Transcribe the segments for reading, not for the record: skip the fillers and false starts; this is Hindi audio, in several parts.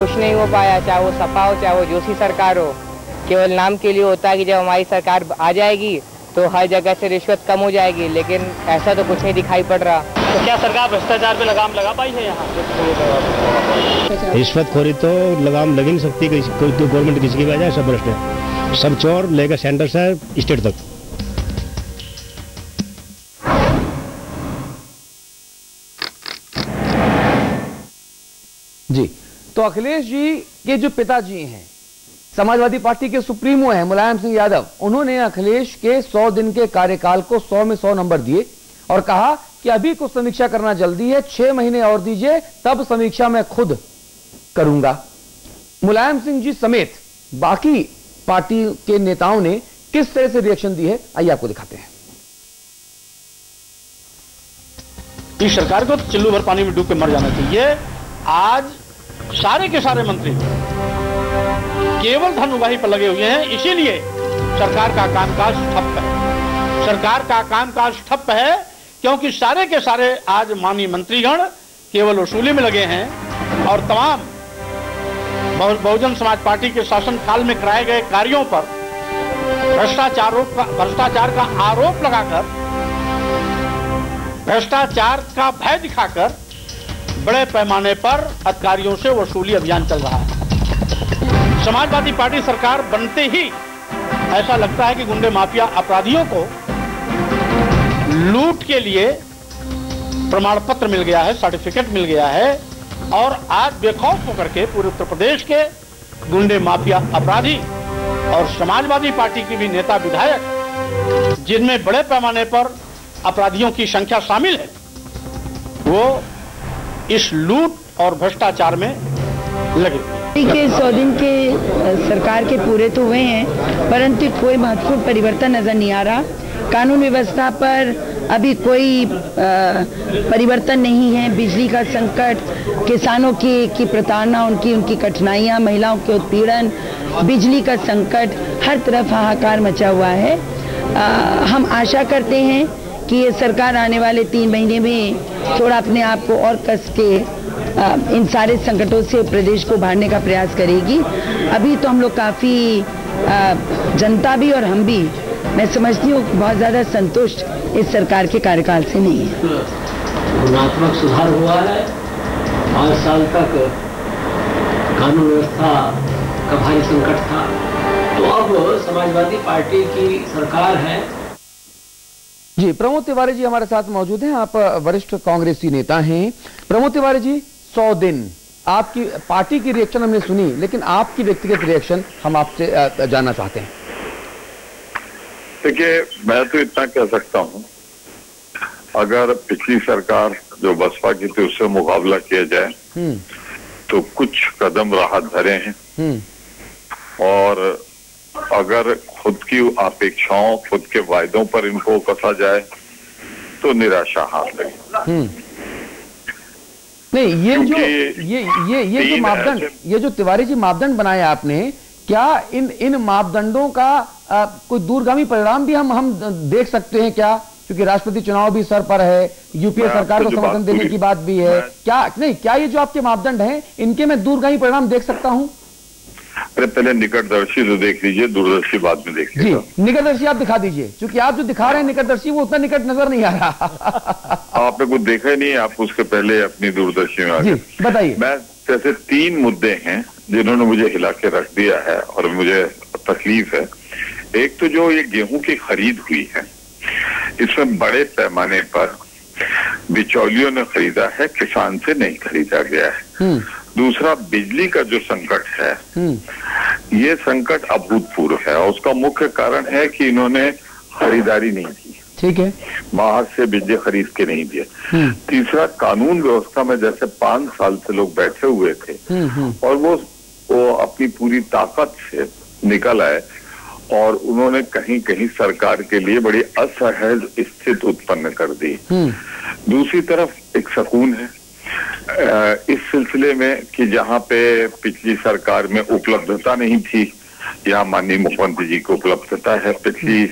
कुछ नहीं हो पाया, चाहे वो सपा हो चाहे वो जोशी सरकार हो। केवल नाम के लिए होता है कि जब हमारी सरकार आ जाएगी तो हर जगह से रिश्वत कम हो जाएगी, लेकिन ऐसा तो कुछ नहीं दिखाई पड़ रहा। तो क्या सरकार भ्रष्टाचार पे लगाम लगा पाई है यहाँ? रिश्वतखोरी तो लगाम लग ही नहीं सकती, कोई तो गवर्नमेंट किसी की वजह सब भ्रष्ट है, सब चोर लेकर सेंटर से स्टेट तक। जी, तो अखिलेश जी के जो पिताजी हैं, समाजवादी पार्टी के सुप्रीमो हैं मुलायम सिंह यादव, उन्होंने अखिलेश के 100 दिन के कार्यकाल को 100 में 100 नंबर दिए और कहा कि अभी कुछ समीक्षा करना जल्दी है, 6 महीने और दीजिए, तब समीक्षा मैं खुद करूंगा। मुलायम सिंह जी समेत बाकी पार्टी के नेताओं ने किस तरह से रिएक्शन दी है, आइए आपको दिखाते हैं। इस सरकार को चिल्लू भर पानी में डूब के मर जाना चाहिए। आज सारे के सारे मंत्री केवल धन उगाही पर लगे हुए हैं, इसीलिए सरकार का कामकाज ठप है। सरकार का कामकाज ठप है क्योंकि सारे के सारे आज माननीय मंत्रीगण केवल वसूली में लगे हैं और तमाम बहुजन समाज पार्टी के शासन काल में कराए गए कार्यों पर भ्रष्टाचार का आरोप लगाकर, भ्रष्टाचार का भय दिखाकर बड़े पैमाने पर अधिकारियों से वसूली अभियान चल रहा है। समाजवादी पार्टी सरकार बनते ही ऐसा लगता है कि गुंडे माफिया अपराधियों को लूट के लिए प्रमाण पत्र मिल गया है, सर्टिफिकेट मिल गया है और आज बेखौफ होकर के पूरे उत्तर प्रदेश के गुंडे माफिया अपराधी और समाजवादी पार्टी के भी नेता विधायक, जिनमें बड़े पैमाने पर अपराधियों की संख्या शामिल है, वो इस लूट और भ्रष्टाचार में लगे। के 100 दिन के सरकार के पूरे तो हुए हैं, परंतु कोई महत्वपूर्ण परिवर्तन नजर नहीं आ रहा। कानून व्यवस्था पर अभी कोई परिवर्तन नहीं है। बिजली का संकट, किसानों की प्रताड़ना, उनकी कठिनाइयां, महिलाओं के उत्पीड़न, बिजली का संकट, हर तरफ हाहाकार मचा हुआ है। हम आशा करते हैं कि ये सरकार आने वाले 3 महीने में थोड़ा अपने आप को और कस के इन सारे संकटों से प्रदेश को उभारने का प्रयास करेगी। अभी तो हम लोग काफ़ी जनता भी और हम भी, मैं समझती हूँ, बहुत ज़्यादा संतुष्ट इस सरकार के कार्यकाल से नहीं है। गुणात्मक सुधार हुआ है। 5 साल तक कानून व्यवस्था का भारी संकट था, तो अब समाजवादी पार्टी की सरकार है। जी, प्रमोद तिवारी जी हमारे साथ मौजूद हैं। आप वरिष्ठ कांग्रेसी नेता हैं। प्रमोद तिवारी जी, 100 दिन आपकी पार्टी की रिएक्शन हमने सुनी, लेकिन आपकी व्यक्तिगत रिएक्शन हम आपसे जानना चाहते हैं। देखिए, मैं तो इतना कह सकता हूं, अगर पिछली सरकार जो बसपा की थी उससे मुकाबला किया जाए तो कुछ कदम राहत भरे हैं, और अगर खुद की अपेक्षाओं, खुद के वायदों पर इनको कसा जाए तो निराशा हाथ लगी। नहीं, ये जो मापदंड, ये जो तिवारी जी मापदंड बनाए आपने, क्या इन मापदंडों का कोई दूरगामी परिणाम भी हम देख सकते हैं क्या? क्योंकि राष्ट्रपति चुनाव भी सर पर है, यूपीए सरकार को समर्थन देने की बात भी है। क्या ये जो आपके मापदंड हैं, इनके मैं दूरगामी परिणाम देख सकता हूं? अरे पहले निकटदर्शी तो देख लीजिए, दूरदर्शी बाद में देख लीजिए। जी, निकटदर्शी आप दिखा दीजिए, क्योंकि आप जो दिखा रहे हैं निकटदर्शी, वो उतना निकट नजर नहीं आ रहा। आपने कुछ देखा ही नहीं, आप उसके पहले अपनी दूरदर्शी में आ गए। बताइए। मैं जैसे 3 मुद्दे हैं जिन्होंने मुझे हिला के रख दिया है और मुझे तकलीफ है। एक तो जो ये गेहूं की खरीद हुई है, इसमें बड़े पैमाने पर बिचौलियों ने खरीदा है, किसान से नहीं खरीदा गया है। दूसरा, बिजली का जो संकट है, ये संकट अभूतपूर्व है और उसका मुख्य कारण है कि इन्होंने खरीदारी नहीं की। ठीक है, बाहर से बिजली खरीद के नहीं दिया। तीसरा, कानून व्यवस्था में जैसे 5 साल से लोग बैठे हुए थे और वो अपनी पूरी ताकत से निकल आए और उन्होंने कहीं कहीं सरकार के लिए बड़ी असहज स्थिति उत्पन्न कर दी। दूसरी तरफ एक सुकून है इस सिलसिले में कि जहां पे पिछली सरकार में उपलब्धता नहीं थी, यहाँ माननीय मुख्यमंत्री जी को उपलब्धता है। पिछली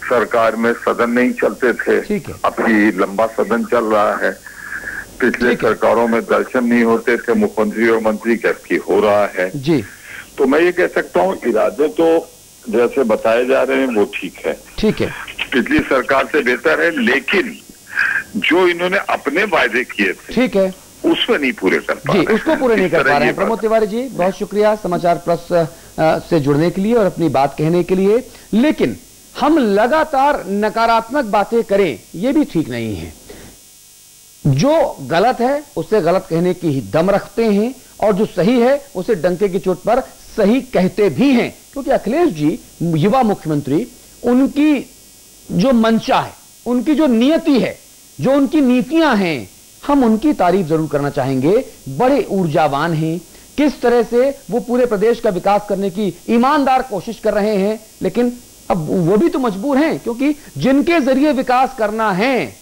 सरकार में सदन नहीं चलते थे, अभी लंबा सदन चल रहा है। पिछले सरकारों में दर्शन नहीं होते थे मुख्यमंत्री और मंत्री, कैसे हो रहा है जी। तो मैं ये कह सकता हूँ इरादे तो जैसे बताए जा रहे हैं वो ठीक है, पिछली सरकार से बेहतर है, लेकिन जो इन्होंने अपने वायदे किए थे ठीक है उसमें नहीं पूरे कर पा रहे, उसको पूरे नहीं कर पा रहे हैं। प्रमोद तिवारी जी बहुत शुक्रिया समाचार प्लस से जुड़ने के लिए और अपनी बात कहने के लिए। लेकिन हम लगातार नकारात्मक बातें करें ये भी ठीक नहीं है। जो गलत है उसे गलत कहने की ही दम रखते हैं और जो सही है उसे डंके की चोट पर सही कहते भी हैं, क्योंकि अखिलेश जी युवा मुख्यमंत्री, उनकी जो मंशा है, उनकी जो नियति है, जो उनकी नीतियां हैं, हम उनकी तारीफ जरूर करना चाहेंगे। बड़े ऊर्जावान हैं, किस तरह से वो पूरे प्रदेश का विकास करने की ईमानदार कोशिश कर रहे हैं। लेकिन अब वो भी तो मजबूर हैं, क्योंकि जिनके जरिए विकास करना है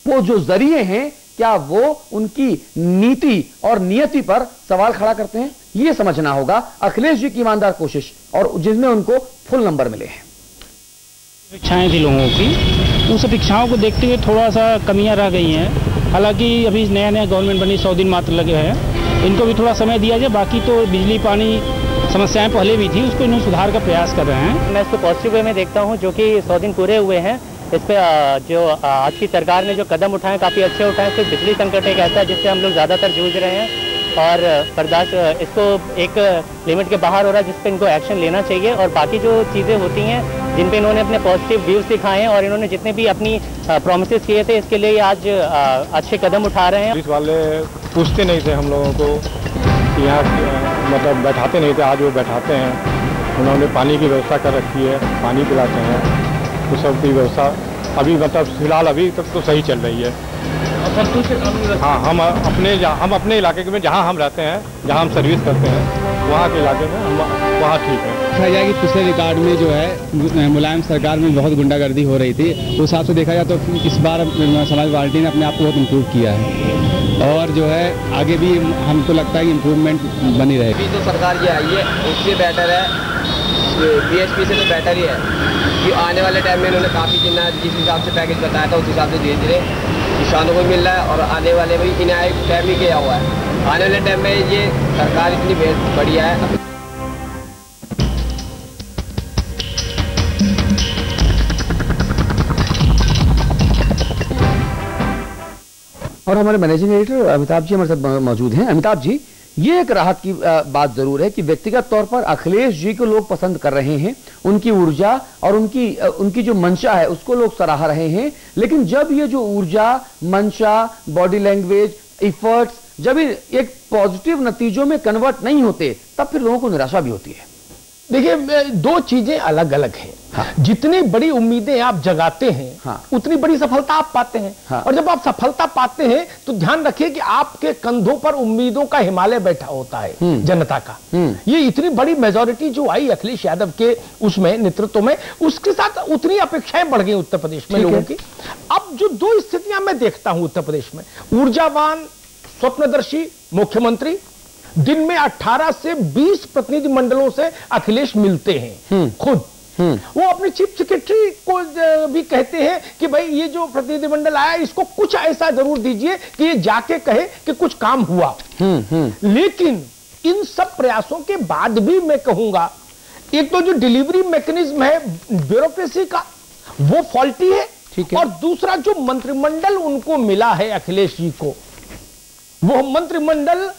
वो जो जरिए हैं, क्या वो उनकी नीति और नियति पर सवाल खड़ा करते हैं? ये समझना होगा अखिलेश जी की ईमानदार कोशिश, और जिसमें उनको फुल नंबर मिले हैं। इच्छाएं थी लोगों की, उन सब इच्छाओं को देखते हुए थोड़ा सा कमियां रह गई हैं। हालांकि अभी नया गवर्नमेंट बनी 100 दिन मात्र लगे हैं, इनको भी थोड़ा समय दिया जाए। बाकी तो बिजली पानी समस्याएं पहले भी थी, उसको इन्होंने सुधार का प्रयास कर रहे हैं। मैं इसको पॉजिटिव वे में देखता हूँ, जो कि 100 दिन पूरे हुए हैं। इस पे जो आज की सरकार ने जो कदम उठाए काफ़ी अच्छे उठाए। सिर्फ बिजली संकट एक ऐसा है जिससे हम लोग ज़्यादातर जूझ रहे हैं और बर्दाश्त इसको एक लिमिट के बाहर हो रहा है, जिस पे इनको एक्शन लेना चाहिए। और बाकी जो चीज़ें होती हैं जिन पे इन्होंने अपने पॉजिटिव व्यूज़ दिखाए हैं और इन्होंने जितने भी अपनी प्रोमिसेस किए थे, इसके लिए आज अच्छे कदम उठा रहे हैं। पुलिस वाले पूछते नहीं थे हम लोगों को, यहाँ मतलब बैठाते नहीं थे, आज वो बैठाते हैं। उन्होंने पानी की व्यवस्था कर रखी है, पानी पिलाते हैं, तो सब की व्यवस्था अभी मतलब फिलहाल अभी तक तो सही चल रही है। हाँ, हम अपने इलाके में जहाँ हम रहते हैं, जहाँ हम सर्विस करते हैं, वहाँ के इलाके में हम वहाँ ठीक है। देखा जाए कि पिछले रिकॉर्ड में जो है मुलायम सरकार में बहुत गुंडागर्दी हो रही थी, उस हिसाब से देखा जाए तो इस बार समाजवादी पार्टी ने अपने आप को बहुत इम्प्रूव किया है और जो है आगे भी हमको लगता है कि इम्प्रूवमेंट बनी रहेगी। जो सरकार की आई है उससे बेटर है, बीएसपी से तो बेटर ही है कि आने वाले टाइम में इन्होंने काफ़ी जितना जिस हिसाब से पैकेज बताया था उस हिसाब से धीरे धीरे किसानों को मिल रहा है और आने वाले भी इन्हें टाइम ही किया हुआ है। आने वाले टाइम में ये सरकार इतनी बढ़िया है। और हमारे मैनेजिंग एडिटर अमिताभ जी हमारे साथ मौजूद हैं। अमिताभ जी, ये एक राहत की बात जरूर है कि व्यक्तिगत तौर पर अखिलेश जी को लोग पसंद कर रहे हैं, उनकी ऊर्जा और उनकी जो मंशा है उसको लोग सराह रहे हैं। लेकिन जब ये जो ऊर्जा, मंशा, बॉडी लैंग्वेज, इफर्ट्स जब एक पॉजिटिव नतीजों में कन्वर्ट नहीं होते, तब फिर लोगों को निराशा भी होती है। देखिए, दो चीजें अलग अलग हैं। हाँ। जितनी बड़ी उम्मीदें आप जगाते हैं, हाँ, उतनी बड़ी सफलता आप पाते हैं। हाँ। और जब आप सफलता पाते हैं तो ध्यान रखिए कि आपके कंधों पर उम्मीदों का हिमालय बैठा होता है, जनता का। ये इतनी बड़ी मेजॉरिटी जो आई अखिलेश यादव के उसमें नेतृत्व में, उसके साथ उतनी अपेक्षाएं बढ़ गई उत्तर प्रदेश में लोगों की। अब जो दो स्थितियां मैं देखता हूं उत्तर प्रदेश में, ऊर्जावान स्वप्नदर्शी मुख्यमंत्री, दिन में 18 से 20 प्रतिनिधि मंडलों से अखिलेश मिलते हैं खुद। वो अपने चीफ सेक्रेटरी को भी कहते हैं कि भाई ये जो प्रतिनिधि मंडल आया इसको कुछ ऐसा जरूर दीजिए कि ये जाके कहे कि कुछ काम हुआ। लेकिन इन सब प्रयासों के बाद भी मैं कहूंगा, एक तो जो डिलीवरी मैकेनिज्म है ब्यूरोक्रेसी का वो फॉल्टी है, और दूसरा जो मंत्रिमंडल उनको मिला है अखिलेश जी को, वो मंत्रिमंडल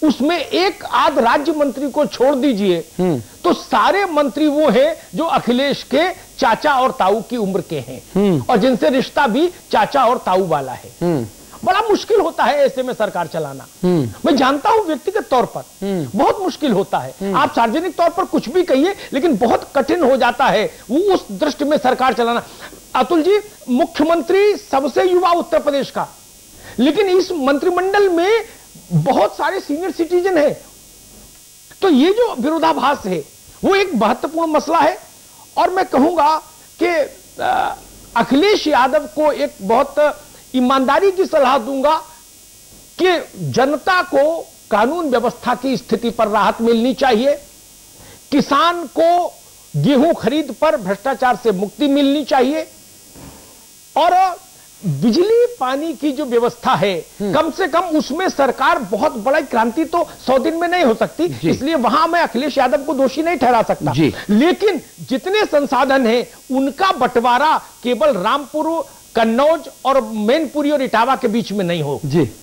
उसमें एक आध राज्य मंत्री को छोड़ दीजिए तो सारे मंत्री वो हैं जो अखिलेश के चाचा और ताऊ की उम्र के हैं और जिनसे रिश्ता भी चाचा और ताऊ वाला है। बड़ा मुश्किल होता है ऐसे में सरकार चलाना। मैं जानता हूं व्यक्तिगत तौर पर बहुत मुश्किल होता है। आप सार्वजनिक तौर पर कुछ भी कहिए, लेकिन बहुत कठिन हो जाता है वो उस दृष्टि में सरकार चलाना। अतुल जी, मुख्यमंत्री सबसे युवा उत्तर प्रदेश का, लेकिन इस मंत्रिमंडल में बहुत सारे सीनियर सिटीजन हैं, तो ये जो विरोधाभास है वो एक महत्वपूर्ण मसला है। और मैं कहूंगा कि अखिलेश यादव को एक बहुत ईमानदारी की सलाह दूंगा कि जनता को कानून व्यवस्था की स्थिति पर राहत मिलनी चाहिए, किसान को गेहूं खरीद पर भ्रष्टाचार से मुक्ति मिलनी चाहिए, और बिजली पानी की जो व्यवस्था है कम से कम उसमें सरकार बहुत बड़ा क्रांति तो 100 दिन में नहीं हो सकती, इसलिए वहां मैं अखिलेश यादव को दोषी नहीं ठहरा सकता। लेकिन जितने संसाधन हैं उनका बंटवारा केवल रामपुर, कन्नौज और मैनपुरी और इटावा के बीच में नहीं हो,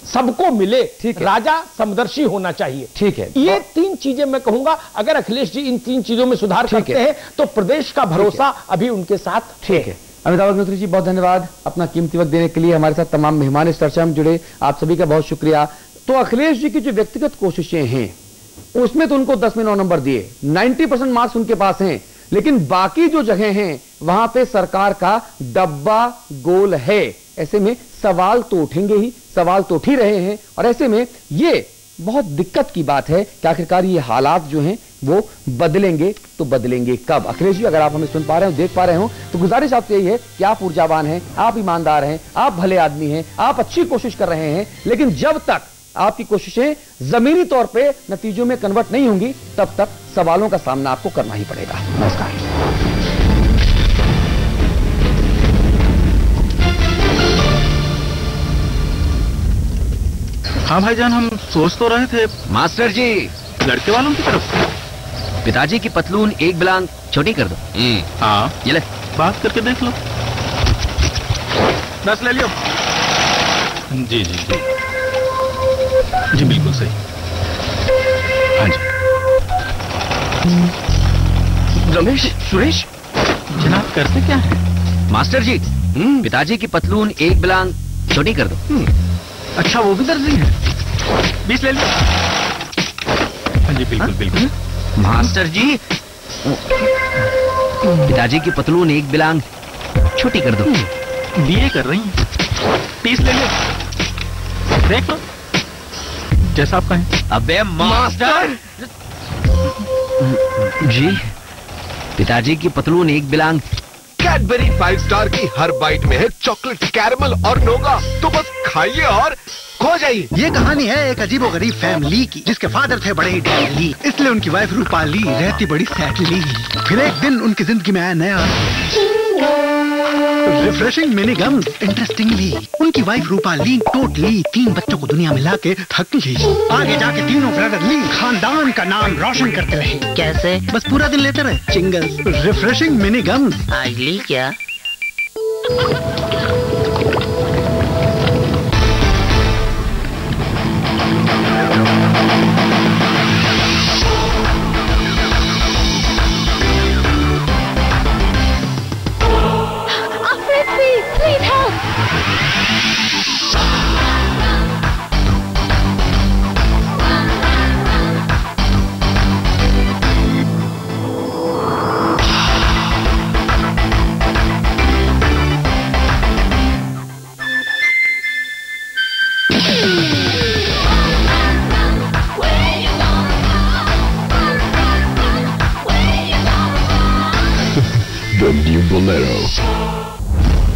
सबको मिले। राजा समदर्शी होना चाहिए। ठीक है, ये 3 चीजें मैं कहूंगा, अगर अखिलेश जी इन 3 चीजों में सुधार करते हैं तो प्रदेश का भरोसा अभी उनके साथ। ठीक है, अमिताभ अग्निहोत्री जी बहुत धन्यवाद अपना कीमती वक्त देने के लिए। हमारे साथ तमाम मेहमान इस चर्चा में जुड़े, आप सभी का बहुत शुक्रिया। तो अखिलेश जी की जो व्यक्तिगत कोशिशें हैं उसमें तो उनको 10 में 9 नंबर दिए, 90% मार्क्स उनके पास हैं, लेकिन बाकी जो जगह हैं वहां पे सरकार का डब्बा गोल है। ऐसे में सवाल तो उठेंगे ही, सवाल तो उठ ही रहे हैं, और ऐसे में ये बहुत दिक्कत की बात है कि आखिरकार ये हालात जो हैं वो बदलेंगे तो बदलेंगे कब। अखिलेश जी अगर आप हमें सुन पा रहे हो, देख पा रहे हो, तो गुजारिश आपसे यही है कि आप ऊर्जावान हैं, आप ईमानदार हैं, आप भले आदमी हैं, आप अच्छी कोशिश कर रहे हैं, लेकिन जब तक आपकी कोशिशें जमीनी तौर पे नतीजों में कन्वर्ट नहीं होंगी तब तक सवालों का सामना आपको करना ही पड़ेगा। नमस्कार। हाँ भाईजान, हम सोच तो रहे थे। मास्टर जी, लड़के वालों की तरफ से पिताजी की पतलून एक बिलांग छोटी कर दो। हाँ, ये ले, बात करके देख लो। 10 ले लियो। जी जी जी जी, बिल्कुल सही। हाँ जी। रमेश, सुरेश, जनाब करते क्या है? मास्टर जी, पिताजी की पतलून एक बिलांग छोटी कर दो। अच्छा, वो भी दर्जी है। 20 ले लियो। हाँ जी, बिल्कुल बिल्कुल। मास्टर जी, पिताजी की पतलून एक बिलांग छोटी कर दो। बीए कर रही हैं। 30 ले लियो। देख लो जैसा आप कहें। अबे मास्टर जी, पिताजी की पतलून एक बिलांग। कैडबरी 5 स्टार की हर बाइट में है चॉकलेट, कैरमल और नोगा, तो बस खाइए और खो जाइए। ये कहानी है एक अजीबोगरीब फैमिली की, जिसके फादर थे बड़े ही डैडली, इसलिए उनकी वाइफ रूपाली रहती बड़ी सैडली। फिर एक दिन उनकी जिंदगी में आया नया रिफ्रेशिंग मिनी गम्स। इंटरेस्टिंगली उनकी वाइफ रूपाली टोटली 3 बच्चों को दुनिया में लाके थक ली। आगे जाके तीनों ब्रदर ली खानदान का नाम रोशन करते रहे। कैसे? बस पूरा दिन लेते रहे चिंगल्स। Refreshing mini gums. आज ली क्या?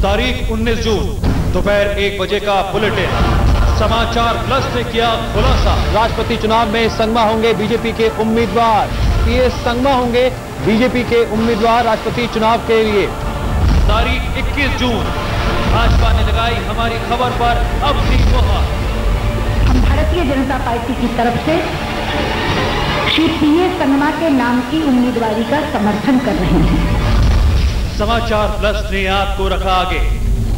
तारीख 19 जून दोपहर 1 बजे का बुलेटिन। समाचार प्लस ने किया खुलासा। राष्ट्रपति चुनाव में संगमा होंगे बीजेपी के उम्मीदवार। पीएस संगमा होंगे बीजेपी के उम्मीदवार राष्ट्रपति चुनाव के लिए। तारीख 21 जून भाजपा ने लगाई हमारी खबर पर अपनी मुहर। हम भारतीय जनता पार्टी की तरफ से श्री पीएस संगमा के नाम की उम्मीदवारी का समर्थन कर रहे हैं। समाचार प्लस ने आपको रखा आगे,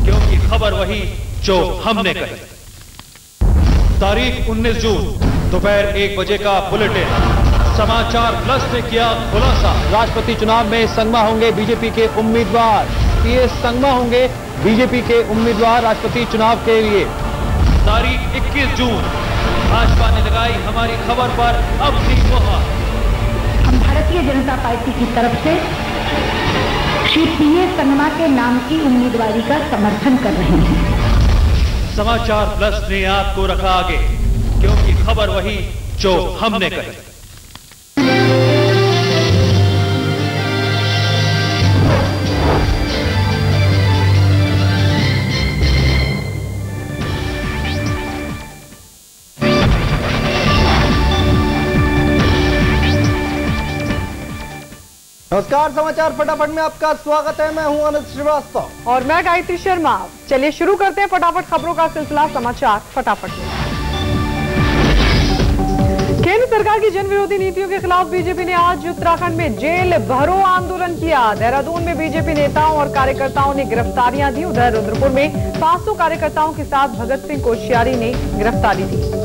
क्योंकि खबर वही जो हमने कही। तारीख 19 जून दोपहर 1 बजे का बुलेटिन। समाचार प्लस ने किया खुलासा। राष्ट्रपति चुनाव में संगमा होंगे बीजेपी के उम्मीदवार। पीएस संगमा होंगे बीजेपी के उम्मीदवार राष्ट्रपति चुनाव के लिए। तारीख 21 जून भाजपा ने लगाई हमारी खबर पर अपनी मुहर। हम भारतीय जनता पार्टी की तरफ से श्री पीएस संगमा के नाम की उम्मीदवारी का समर्थन कर रहे हैं। समाचार प्लस ने आपको रखा आगे, क्योंकि खबर वही जो हमने कही। नमस्कार, समाचार फटाफट में आपका स्वागत है। मैं हूं अनिल श्रीवास्तव और मैं गायत्री शर्मा। चलिए शुरू करते हैं फटाफट खबरों का सिलसिला समाचार फटाफट में। केंद्र सरकार की जन विरोधी नीतियों के खिलाफ बीजेपी ने आज उत्तराखंड में जेल भरो आंदोलन किया। देहरादून में बीजेपी नेताओं और कार्यकर्ताओं ने गिरफ्तारियां दी। उधर रुद्रपुर में 500 कार्यकर्ताओं के साथ भगत सिंह कोश्यारी ने गिरफ्तारी दी।